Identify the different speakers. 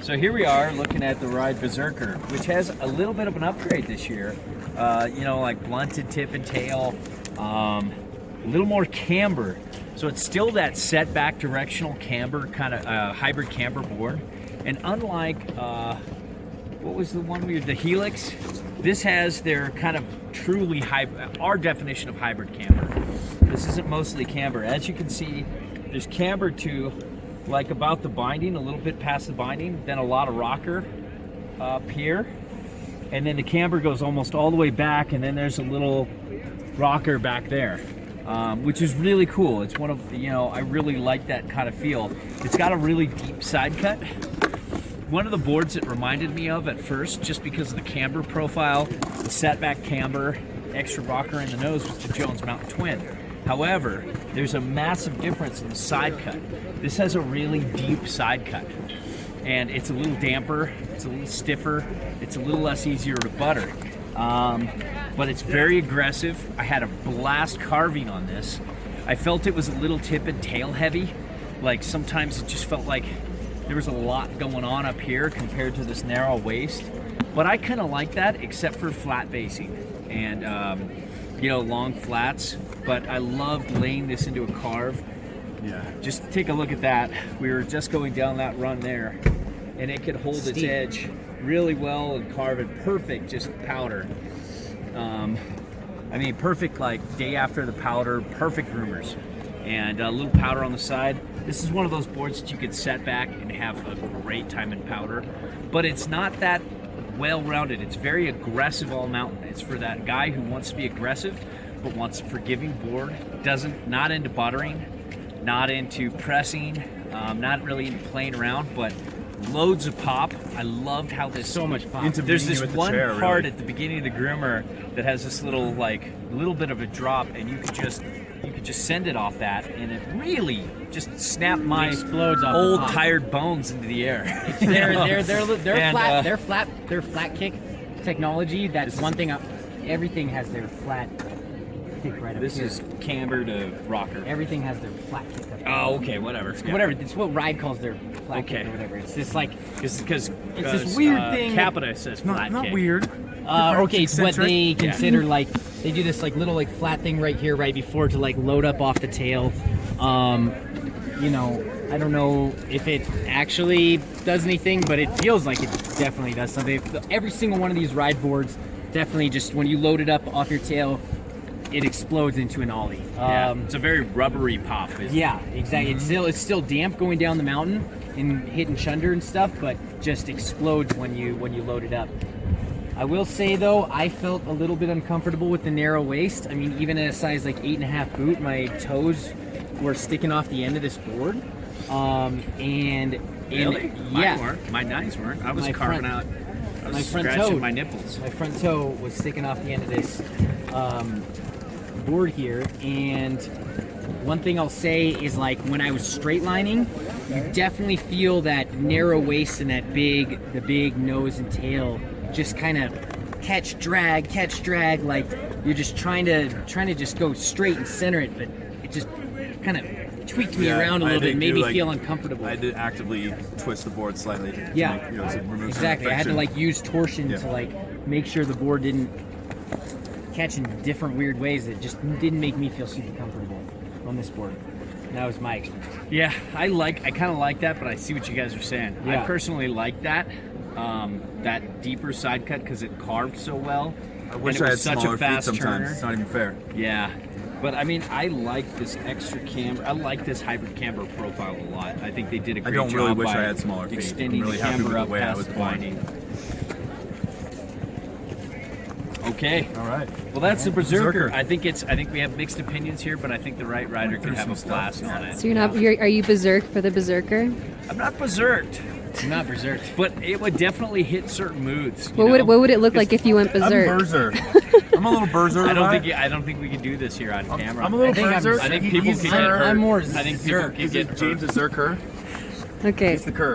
Speaker 1: So here we are looking at the Ride Berserker, which has a little bit of an upgrade this year. You know, like blunted tip and tail, a little more camber. So it's still that setback directional camber, kind of hybrid camber board. And unlike, what was the one the Helix? This has their kind of truly our definition of hybrid camber. This isn't mostly camber. As you can see, there's camber to like about the binding, a little bit past the binding, then a lot of rocker up here, and then the camber goes almost all the way back, and then there's a little rocker back there, which is really cool. It's one of, you know, I really like that kind of feel. It's got a really deep side cut. One of the boards it reminded me of at first, just because of the camber profile, the setback camber, extra rocker in the nose, was the Jones Mountain Twin. However, there's a massive difference in the side cut. This has a really deep side cut, and it's a little damper, it's a little stiffer, it's a little less easier to butter, but it's very aggressive. I had a blast carving on this. I felt it was a little tip and tail heavy. Like sometimes it just felt like there was a lot going on up here compared to this narrow waist, but I kind of like that except for flat basing and you know, long flats. But I loved laying this into a carve.
Speaker 2: Yeah.
Speaker 1: Just take a look at that. We were just going down that run there, and it could hold its edge really well and carve it perfect, just powder. I mean, perfect like day after the powder, perfect groomers. And a little powder on the side. This is one of those boards that you could set back and have a great time in powder, but it's not that well-rounded. It's very aggressive all mountain. It's for that guy who wants to be aggressive but wants a forgiving board, not into buttering, not into pressing, not really into playing around, but loads of pop. I loved how this
Speaker 3: so much pop.
Speaker 1: There's this one
Speaker 2: chair,
Speaker 1: part
Speaker 2: really.
Speaker 1: at the beginning of the groomer that has this little little bit of a drop, and you could just send it off that, and it really just snapped my
Speaker 3: explodes off
Speaker 1: old
Speaker 3: the pop.
Speaker 1: tired bones into the air.
Speaker 3: They're flat kick technology. That's one thing. Everything has their flat kick right up
Speaker 1: This
Speaker 3: here.
Speaker 1: is camber to rocker.
Speaker 3: Everything has their flat kick up here.
Speaker 1: Oh, okay, whatever. Yeah.
Speaker 3: Whatever. It's what Ride calls their flat
Speaker 1: Okay.
Speaker 3: kick or whatever. It's just like
Speaker 1: Because
Speaker 3: this weird thing.
Speaker 1: Capita says flat
Speaker 2: Not
Speaker 1: kick.
Speaker 2: weird.
Speaker 3: okay, it's what
Speaker 2: eccentric.
Speaker 3: they consider like they do this like little like flat thing right here right before to like load up off the tail. You know, I don't know if it actually does anything, but it feels like it definitely does something. Every single one of these ride boards definitely just when you load it up off your tail, it explodes into an ollie.
Speaker 1: Yeah, it's a very rubbery pop.
Speaker 3: Yeah, exactly. It's still damp going down the mountain and hitting chunder and stuff, but just explodes when you load it up. I will say though, I felt a little bit uncomfortable with the narrow waist. I mean, even at a size like 8.5 boot, my toes were sticking off the end of this board.
Speaker 1: Really?
Speaker 3: Yeah,
Speaker 1: Mine weren't. My nines weren't. I was
Speaker 3: My
Speaker 1: carving
Speaker 3: front-
Speaker 1: out. I was
Speaker 3: my front
Speaker 1: scratching
Speaker 3: toe.
Speaker 1: my nipples.
Speaker 3: my front toe was sticking off the end of this board here, and one thing I'll say is like when I was straight lining, you definitely feel that narrow waist and that the big nose and tail just kind of catch drag, like you're just trying to just go straight and center it, but it just kind of tweaked me around a little bit, made me feel uncomfortable.
Speaker 2: I had to actively twist the board slightly to
Speaker 3: Yeah.
Speaker 2: make, to remove some
Speaker 3: Exactly. I had to
Speaker 2: friction.
Speaker 3: like use torsion
Speaker 2: Yeah.
Speaker 3: to like make sure the board didn't catch in different weird ways that just didn't make me feel super comfortable on this board. And that was my experience.
Speaker 1: Yeah, I kind of like that, but I see what you guys are saying.
Speaker 3: Yeah.
Speaker 1: I personally like that, that deeper side cut because it carved so well.
Speaker 2: I wish
Speaker 1: and it
Speaker 2: I had
Speaker 1: was such
Speaker 2: smaller
Speaker 1: a
Speaker 2: feet
Speaker 1: fast
Speaker 2: sometimes.
Speaker 1: turner.
Speaker 2: It's not even fair.
Speaker 1: Yeah, but I mean, I like this extra camber. I like this hybrid camber profile a lot. I think they did a great job.
Speaker 2: don't really wish
Speaker 1: by
Speaker 2: I had smaller feet. I'm
Speaker 1: extending
Speaker 2: really
Speaker 1: the
Speaker 2: happy
Speaker 1: camber
Speaker 2: with the
Speaker 1: up
Speaker 2: way I
Speaker 1: past
Speaker 2: was
Speaker 1: the
Speaker 2: born.
Speaker 1: binding. Okay.
Speaker 2: All right.
Speaker 1: Well, that's the Berserker.
Speaker 2: Berserker.
Speaker 1: I think we have mixed opinions here, but I think the right rider could have a
Speaker 2: some
Speaker 1: blast
Speaker 2: stuff.
Speaker 1: on it.
Speaker 4: So are you berserk for the berserker?
Speaker 1: I'm not berserked,
Speaker 3: I'm not berserk.
Speaker 1: but it would definitely hit certain moods.
Speaker 4: What would it look like if you went berserk?
Speaker 2: I'm Berser. I'm a little Berser.
Speaker 1: I
Speaker 2: guy.
Speaker 1: don't think we can do this here on camera.
Speaker 2: I'm a little
Speaker 3: I think I'm-
Speaker 2: Berser.
Speaker 1: I think people
Speaker 2: He's
Speaker 1: could get
Speaker 2: Zer.
Speaker 1: hurt.
Speaker 3: I'm more
Speaker 1: I think people
Speaker 3: Zerk.
Speaker 1: could get
Speaker 2: James is Zerker.
Speaker 4: Okay.
Speaker 2: He's the Kerr.